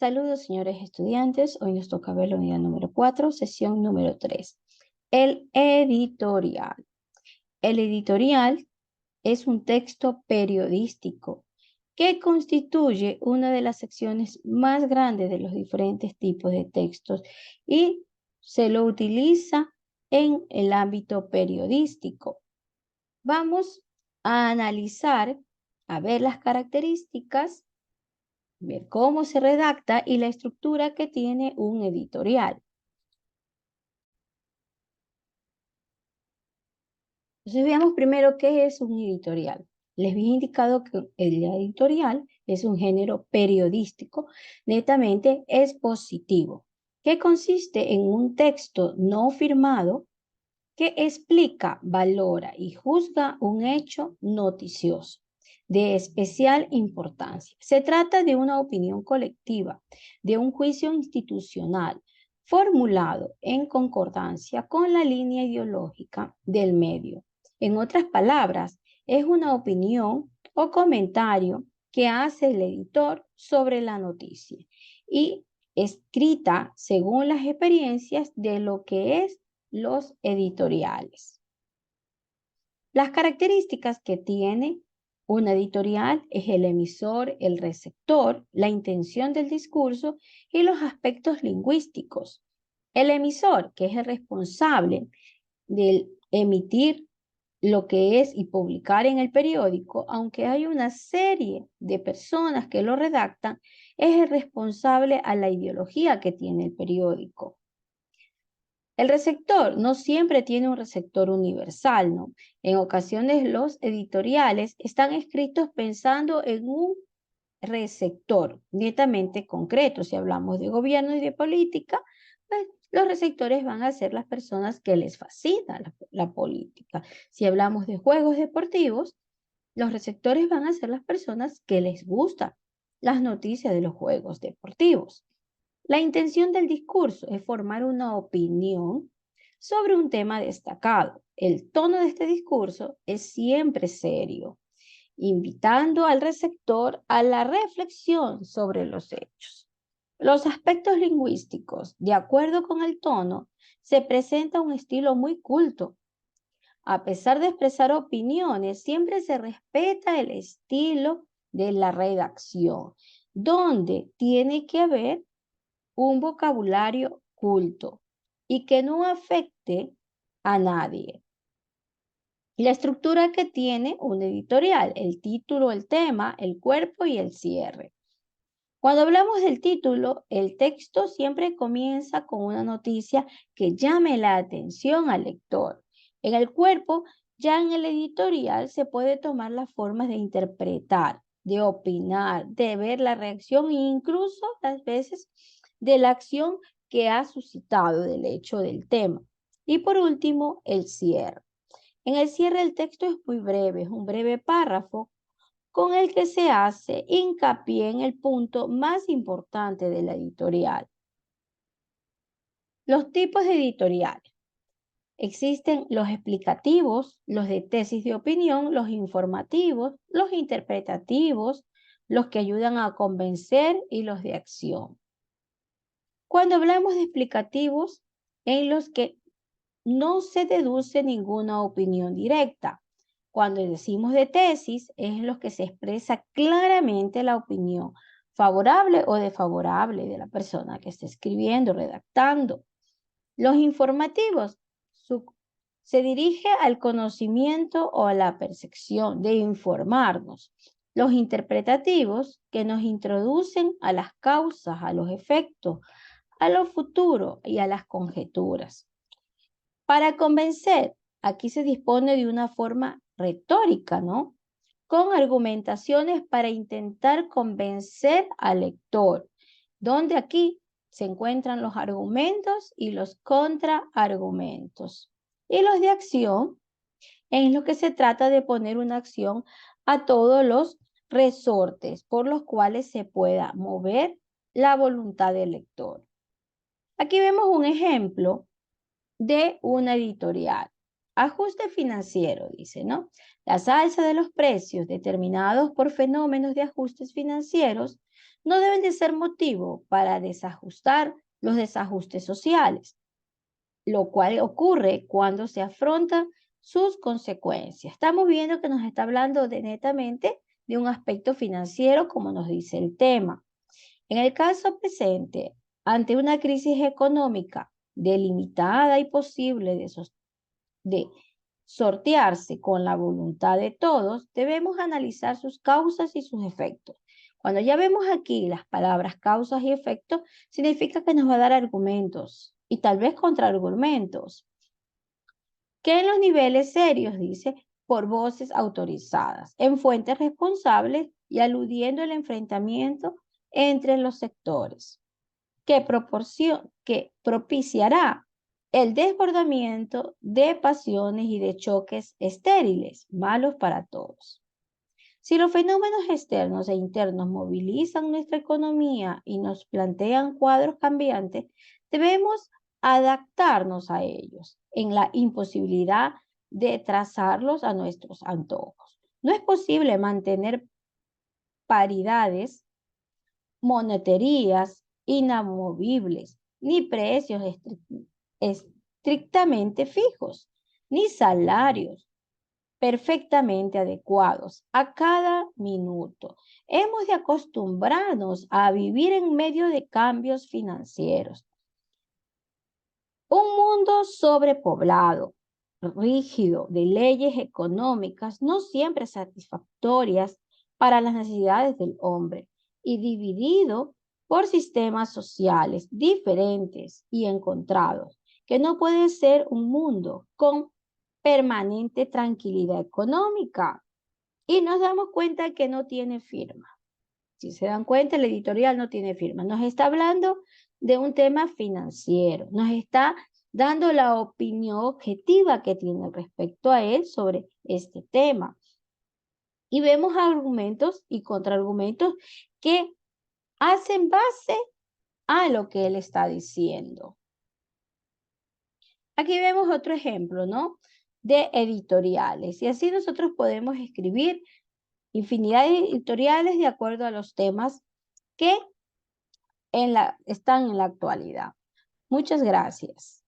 Saludos, señores estudiantes. Hoy nos toca ver la unidad número 4, sesión número 3. El editorial. El editorial es un texto periodístico que constituye una de las secciones más grandes de los diferentes tipos de textos y se lo utiliza en el ámbito periodístico. Vamos a analizar, a ver las características, ver cómo se redacta y la estructura que tiene un editorial. Entonces veamos primero qué es un editorial. Les había indicado que el editorial es un género periodístico netamente expositivo, que consiste en un texto no firmado que explica, valora y juzga un hecho noticioso de especial importancia. Se trata de una opinión colectiva, de un juicio institucional formulado en concordancia con la línea ideológica del medio. En otras palabras, es una opinión o comentario que hace el editor sobre la noticia y escrita según las experiencias de lo que es los editoriales. Las características que tiene un editorial es el emisor, el receptor, la intención del discurso y los aspectos lingüísticos. El emisor, que es el responsable de emitir lo que es y publicar en el periódico, aunque hay una serie de personas que lo redactan, es el responsable a la ideología que tiene el periódico. El receptor no siempre tiene un receptor universal, ¿no? En ocasiones los editoriales están escritos pensando en un receptor netamente concreto. Si hablamos de gobierno y de política, pues los receptores van a ser las personas que les fascina la política. Si hablamos de juegos deportivos, los receptores van a ser las personas que les gustan las noticias de los juegos deportivos. La intención del discurso es formar una opinión sobre un tema destacado. El tono de este discurso es siempre serio, invitando al receptor a la reflexión sobre los hechos. Los aspectos lingüísticos, de acuerdo con el tono, se presenta un estilo muy culto. A pesar de expresar opiniones, siempre se respeta el estilo de la redacción, donde tiene que haber un vocabulario culto y que no afecte a nadie. La estructura que tiene un editorial, el título, el tema, el cuerpo y el cierre. Cuando hablamos del título, el texto siempre comienza con una noticia que llame la atención al lector. En el cuerpo, ya en el editorial se puede tomar las formas de interpretar, de opinar, de ver la reacción e incluso las veces de la acción que ha suscitado del hecho del tema. Y por último, el cierre. En el cierre el texto es muy breve, es un breve párrafo con el que se hace hincapié en el punto más importante de la editorial. Los tipos de editoriales. Existen los explicativos, los de tesis de opinión, los informativos, los interpretativos, los que ayudan a convencer y los de acción. Cuando hablamos de explicativos, en los que no se deduce ninguna opinión directa. Cuando decimos de tesis, es en los que se expresa claramente la opinión favorable o desfavorable de la persona que está escribiendo, redactando. Los informativos se dirige al conocimiento o a la percepción de informarnos. Los interpretativos que nos introducen a las causas, a los efectos, a lo futuro y a las conjeturas. Para convencer, aquí se dispone de una forma retórica, ¿no? Con argumentaciones para intentar convencer al lector, donde aquí se encuentran los argumentos y los contraargumentos. Y los de acción, en lo que se trata de poner una acción a todos los resortes por los cuales se pueda mover la voluntad del lector. Aquí vemos un ejemplo de una editorial. Ajuste financiero, dice, ¿no? Las alzas de los precios determinados por fenómenos de ajustes financieros no deben de ser motivo para desajustar los desajustes sociales, lo cual ocurre cuando se afrontan sus consecuencias. Estamos viendo que nos está hablando netamente de un aspecto financiero, como nos dice el tema. En el caso presente, ante una crisis económica delimitada y posible de sortearse con la voluntad de todos, debemos analizar sus causas y sus efectos. Cuando ya vemos aquí las palabras causas y efectos, significa que nos va a dar argumentos y tal vez contraargumentos. Que en los niveles serios, dice, por voces autorizadas, en fuentes responsables y aludiendo el enfrentamiento entre los sectores, que propiciará el desbordamiento de pasiones y de choques estériles, malos para todos. Si los fenómenos externos e internos movilizan nuestra economía y nos plantean cuadros cambiantes, debemos adaptarnos a ellos en la imposibilidad de trazarlos a nuestros antojos. No es posible mantener paridades, moneterías inamovibles, ni precios estrictamente fijos, ni salarios perfectamente adecuados a cada minuto. Hemos de acostumbrarnos a vivir en medio de cambios financieros. Un mundo sobrepoblado, rígido, de leyes económicas no siempre satisfactorias para las necesidades del hombre y dividido por sistemas sociales diferentes y encontrados, que no puede ser un mundo con permanente tranquilidad económica. Y nos damos cuenta que no tiene firma. Si se dan cuenta, el editorial no tiene firma. Nos está hablando de un tema financiero. Nos está dando la opinión objetiva que tiene respecto a él sobre este tema. Y vemos argumentos y contraargumentos que hacen base a lo que él está diciendo. Aquí vemos otro ejemplo, ¿no? De editoriales. Y así nosotros podemos escribir infinidad de editoriales de acuerdo a los temas que están en la actualidad. Muchas gracias.